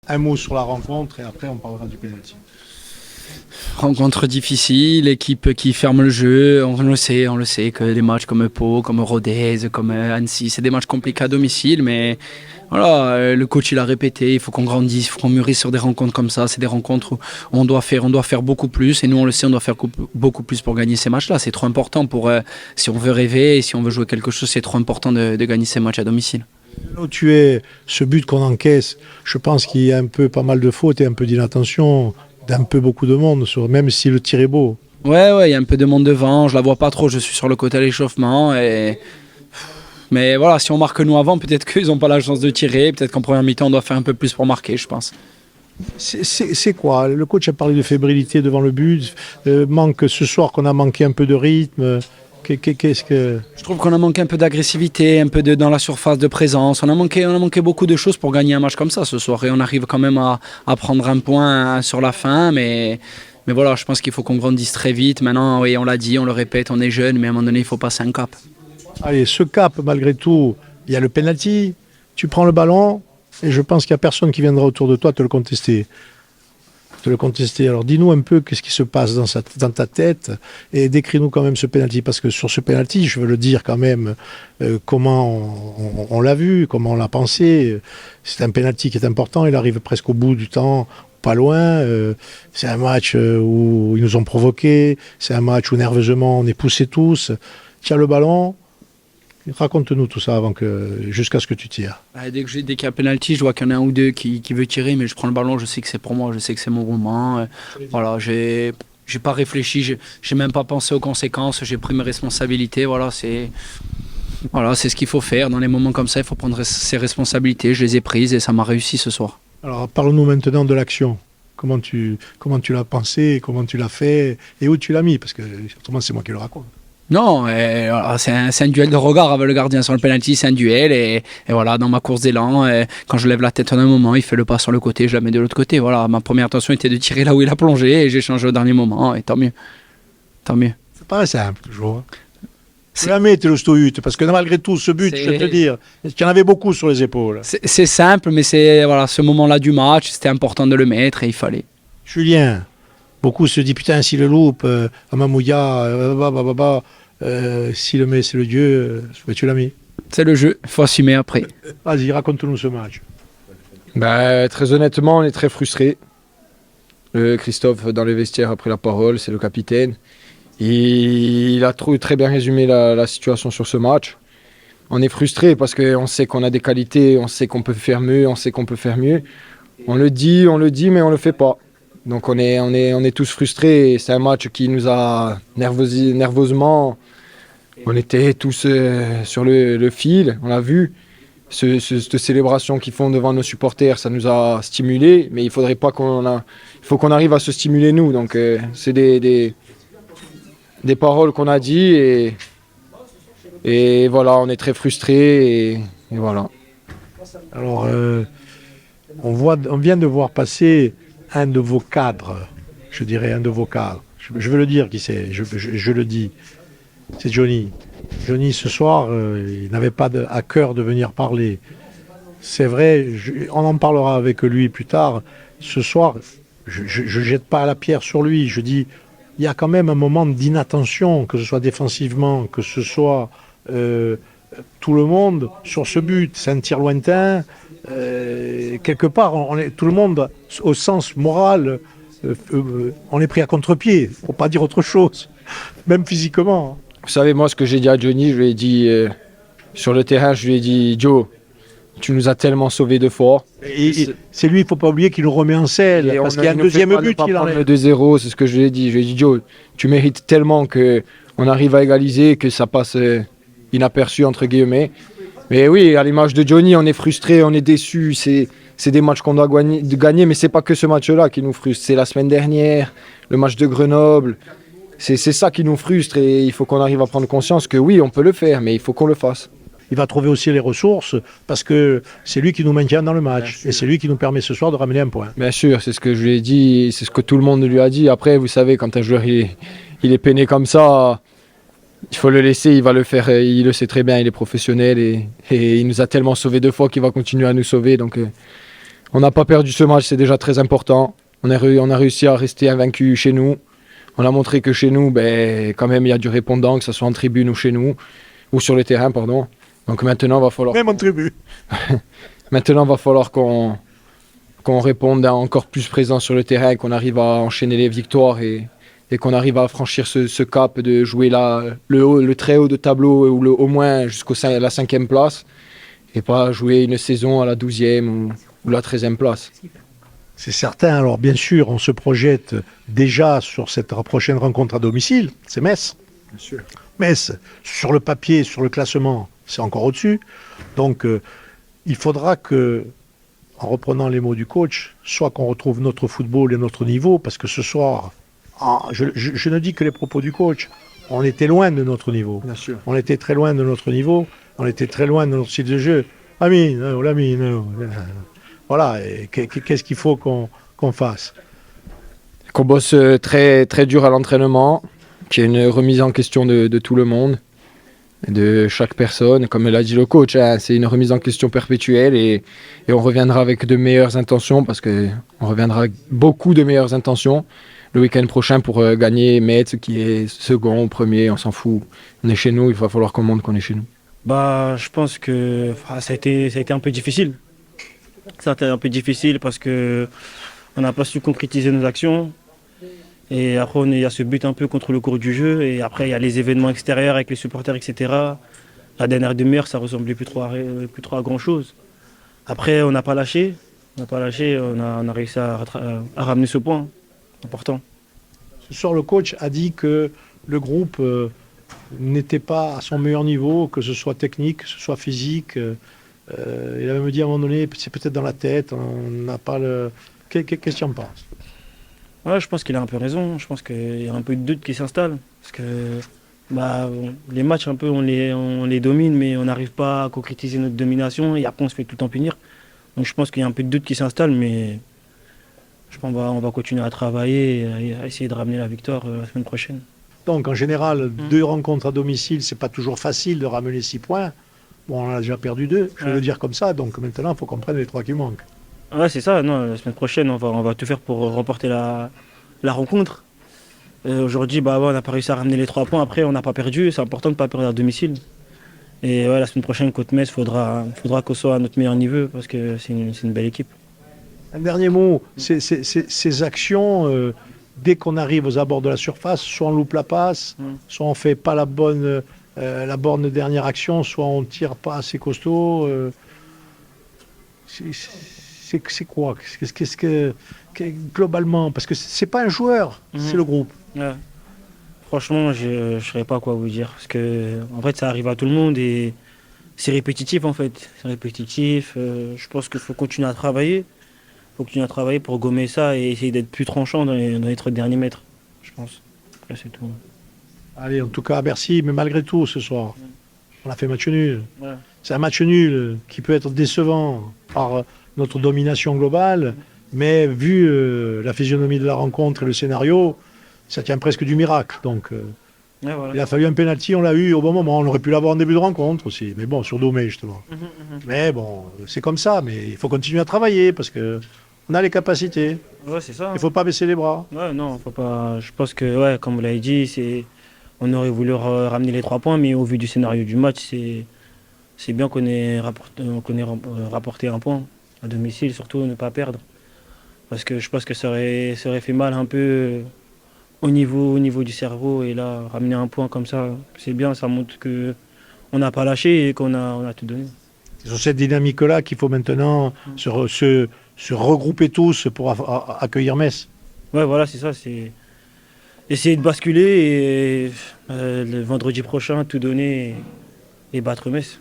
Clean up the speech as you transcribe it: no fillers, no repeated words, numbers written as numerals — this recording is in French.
Un mot sur la rencontre et après on parlera du penalty. Rencontre difficile, équipe qui ferme le jeu, on le sait que des matchs comme Pau, comme Rodez, comme Annecy, c'est des matchs compliqués à domicile, mais voilà, le coach il a répété, il faut qu'on grandisse, il faut qu'on mûrisse sur des rencontres comme ça, c'est des rencontres où on doit faire beaucoup plus, et nous on le sait, on doit faire beaucoup plus pour gagner ces matchs-là, c'est trop important pour, si on veut rêver, et si on veut jouer quelque chose, c'est trop important de gagner ces matchs à domicile. Là où tu es, ce but qu'on encaisse, je pense qu'il y a un peu pas mal de fautes et un peu d'inattention d'un peu beaucoup de monde, même si le tir est beau. Ouais, il y a un peu de monde devant, je la vois pas trop, je suis sur le côté à l'échauffement, mais voilà, si on marque nous avant, peut-être qu'ils n'ont pas la chance de tirer, peut-être qu'en première mi-temps on doit faire un peu plus pour marquer, je pense. C'est quoi? Le coach a parlé de fébrilité devant le but, manque ce soir qu'on a manqué un peu de rythme. Qu'est-ce que... Je trouve qu'on a manqué un peu d'agressivité, un peu dans la surface de présence. On a manqué beaucoup de choses pour gagner un match comme ça ce soir. Et on arrive quand même à prendre un point sur la fin. Mais voilà, je pense qu'il faut qu'on grandisse très vite. Maintenant, oui, on l'a dit, on le répète, on est jeune, mais à un moment donné, il faut passer un cap. Allez, ce cap, malgré tout, il y a le penalty, tu prends le ballon, et je pense qu'il n'y a personne qui viendra autour de toi te le contester. Alors dis-nous un peu qu'est-ce qui se passe dans ta tête et décris-nous quand même ce penalty, parce que sur ce penalty, je veux le dire quand même, comment on l'a vu, comment on l'a pensé. C'est un penalty qui est important, il arrive presque au bout du temps, pas loin. C'est un match où ils nous ont provoqués, c'est un match où nerveusement on est poussés tous. Tiens le ballon. Raconte-nous tout ça jusqu'à ce que tu tires. Dès qu'il y a penalty, je vois qu'il y en a un ou deux qui veut tirer, mais je prends le ballon, je sais que c'est pour moi, je sais que c'est mon moment. Voilà, j'ai pas réfléchi, j'ai même pas pensé aux conséquences, j'ai pris mes responsabilités. Voilà, c'est ce qu'il faut faire. Dans les moments comme ça, il faut prendre ses responsabilités. Je les ai prises et ça m'a réussi ce soir. Alors parle-nous maintenant de l'action. Comment tu l'as pensé, comment tu l'as fait et où tu l'as mis, parce que autrement c'est moi qui le raconte. Non, voilà, c'est un duel de regard avec le gardien sur le penalty, c'est un duel et voilà, dans ma course d'élan, quand je lève la tête en un moment, il fait le pas sur le côté, je la mets de l'autre côté. Voilà, ma première intention était de tirer là où il a plongé et j'ai changé au dernier moment et tant mieux. Tant mieux. C'est pas simple toujours. Tu la mets, t'es le stoïte, parce que malgré tout, ce but, je vais te dire, il y en avait beaucoup sur les épaules. C'est simple, mais c'est voilà, ce moment-là du match, c'était important de le mettre et il fallait. Julien, beaucoup se disent putain, si le loupe, Amamouya, s'il le met, c'est le dieu, mais tu l'as mis. C'est le jeu, il faut assumer après. Vas-y, raconte-nous ce match. Très honnêtement, on est très frustrés. Christophe, dans les vestiaires, a pris la parole, c'est le capitaine. Il a très bien résumé la situation sur ce match. On est frustrés parce qu'on sait qu'on a des qualités, on sait qu'on peut faire mieux, on sait qu'on peut faire mieux. On le dit, mais on ne le fait pas. Donc on est tous frustrés. C'est un match qui nous a nerveusement. On était tous sur le fil, on l'a vu. Cette célébration qu'ils font devant nos supporters, ça nous a stimulés. Mais il faut qu'on arrive à se stimuler nous. Donc c'est des paroles qu'on a dit et voilà, on est très frustrés et voilà. Alors, on vient de voir passer un de vos cadres, je dirais un de vos cadres. Je veux le dire qui c'est, je le dis. C'est Johnny. Johnny, ce soir, il n'avait pas à cœur de venir parler. C'est vrai, on en parlera avec lui plus tard. Ce soir, je ne jette pas la pierre sur lui. Je dis, il y a quand même un moment d'inattention, que ce soit défensivement, que ce soit tout le monde sur ce but. C'est un tir lointain. Quelque part, tout le monde, au sens moral, on est pris à contre-pied. Faut pas dire autre chose, même physiquement. Vous savez, moi, ce que j'ai dit à Johnny, je lui ai dit sur le terrain, je lui ai dit, Joe, tu nous as tellement sauvés deux fois. Et c'est lui, il ne faut pas oublier qu'il nous remet en selle, parce qu'il y a un deuxième but. Il enlève le 2-0, c'est ce que je lui ai dit. Je lui ai dit, Joe, tu mérites tellement qu'on arrive à égaliser, que ça passe inaperçu, entre guillemets. Mais oui, à l'image de Johnny, on est frustrés, on est déçus. C'est des matchs qu'on doit gagner, mais ce n'est pas que ce match-là qui nous frustre. C'est la semaine dernière, le match de Grenoble. C'est ça qui nous frustre et il faut qu'on arrive à prendre conscience que oui, on peut le faire, mais il faut qu'on le fasse. Il va trouver aussi les ressources parce que c'est lui qui nous maintient dans le match et c'est lui qui nous permet ce soir de ramener un point. Bien sûr, c'est ce que je lui ai dit, c'est ce que tout le monde lui a dit. Après, vous savez, quand un joueur il est peiné comme ça, il faut le laisser, il va le faire, il le sait très bien, il est professionnel et il nous a tellement sauvés deux fois qu'il va continuer à nous sauver. Donc On n'a pas perdu ce match, c'est déjà très important. On a réussi à rester invaincu chez nous. On a montré que chez nous, quand même, il y a du répondant, que ce soit en tribune ou chez nous, ou sur le terrain, pardon. Donc maintenant, il va falloir... Même en tribu. Maintenant, il va falloir qu'on réponde encore plus présent sur le terrain, qu'on arrive à enchaîner les victoires et qu'on arrive à franchir ce cap de jouer le très haut de tableau ou au moins jusqu'à la 5e place et pas jouer une saison à la 12e ou la 13e place. C'est certain. Alors, bien sûr, on se projette déjà sur cette prochaine rencontre à domicile. C'est Metz. Bien sûr. Metz, sur le papier, sur le classement, c'est encore au-dessus. Donc, il faudra que, en reprenant les mots du coach, soit qu'on retrouve notre football et notre niveau, parce que ce soir, je ne dis que les propos du coach, on était loin de notre niveau. Bien sûr. On était très loin de notre niveau, on était très loin de notre style de jeu. Voilà, et qu'est-ce qu'il faut qu'on fasse? Qu'on bosse très, très dur à l'entraînement, qu'il y ait une remise en question de tout le monde, de chaque personne. Comme l'a dit le coach, hein, c'est une remise en question perpétuelle et on reviendra avec de meilleures intentions parce qu'on reviendra avec beaucoup de meilleures intentions le week-end prochain pour gagner Metz qui est second, premier, on s'en fout. On est chez nous, il va falloir qu'on montre qu'on est chez nous. Je pense que ça a été un peu difficile. Ça a été un peu difficile parce que on n'a pas su concrétiser nos actions. Et après, il y a ce but un peu contre le cours du jeu. Et après, il y a les événements extérieurs avec les supporters, etc. La dernière demi-heure, ça ressemblait plus trop à grand-chose. Après, on n'a pas lâché. On a réussi à ramener ce point important. Ce soir, le coach a dit que le groupe n'était pas à son meilleur niveau, que ce soit technique, que ce soit physique. Il avait me dit à un moment donné, c'est peut-être dans la tête, on n'a pas le... Qu'est-ce que tu en penses? Ouais, je pense qu'il a un peu raison. Je pense qu'il y a un peu de doute qui s'installe. Parce que les matchs, un peu, on les domine, mais on n'arrive pas à concrétiser notre domination. Et après, on se fait tout le temps punir. Donc je pense qu'il y a un peu de doute qui s'installe, mais je pense qu'on va continuer à travailler et à essayer de ramener la victoire la semaine prochaine. Donc en général, 2 rencontres à domicile, c'est pas toujours facile de ramener 6 points. Bon, on en a déjà perdu 2, je vais le dire comme ça. Donc maintenant, il faut qu'on prenne les 3 qui manquent. Ouais, c'est ça. Non, la semaine prochaine, on va tout faire pour remporter la rencontre. Aujourd'hui, on n'a pas réussi à ramener les 3 points. Après, on n'a pas perdu. C'est important de ne pas perdre à domicile. Et ouais, la semaine prochaine, contre Metz, faudra qu'on soit à notre meilleur niveau parce que c'est une belle équipe. Un dernier mot, ces actions, dès qu'on arrive aux abords de la surface, soit on loupe la passe, soit on ne fait pas la bonne dernière action, soit on ne tire pas assez costaud. C'est quoi? Qu'est-ce que globalement, parce que c'est pas un joueur, c'est le groupe. Ouais. Franchement, je ne saurais pas quoi vous dire. Parce que en fait, ça arrive à tout le monde et c'est répétitif en fait. C'est répétitif. Je pense qu'il faut continuer à travailler. Il faut continuer à travailler pour gommer ça et essayer d'être plus tranchant dans les 3 derniers mètres, je pense. Là, c'est tout. Allez, en tout cas, merci, mais malgré tout, ce soir, on a fait match nul. Ouais. C'est un match nul qui peut être décevant par notre domination globale, mais vu la physionomie de la rencontre et le scénario, ça tient presque du miracle. Donc, Ouais, voilà. il a fallu un penalty, on l'a eu au bon moment. On aurait pu l'avoir en début de rencontre aussi, mais bon, sur Domé justement. Mais bon, c'est comme ça, mais il faut continuer à travailler parce que on a les capacités. Ouais, c'est ça. Il ne faut pas baisser les bras. Ouais, non, faut pas. Je pense que, ouais, comme vous l'avez dit, on aurait voulu ramener les 3 points, mais au vu du scénario du match, c'est bien qu'on ait rapporté un point à domicile, surtout ne pas perdre. Parce que je pense que ça aurait fait mal un peu au niveau du cerveau. Et là, ramener un point comme ça, c'est bien, ça montre qu'on n'a pas lâché et qu'on a tout donné. C'est sur cette dynamique-là qu'il faut maintenant se regrouper tous pour accueillir Metz. Ouais, voilà, c'est ça. C'est essayer de basculer et le vendredi prochain, tout donner et battre Metz.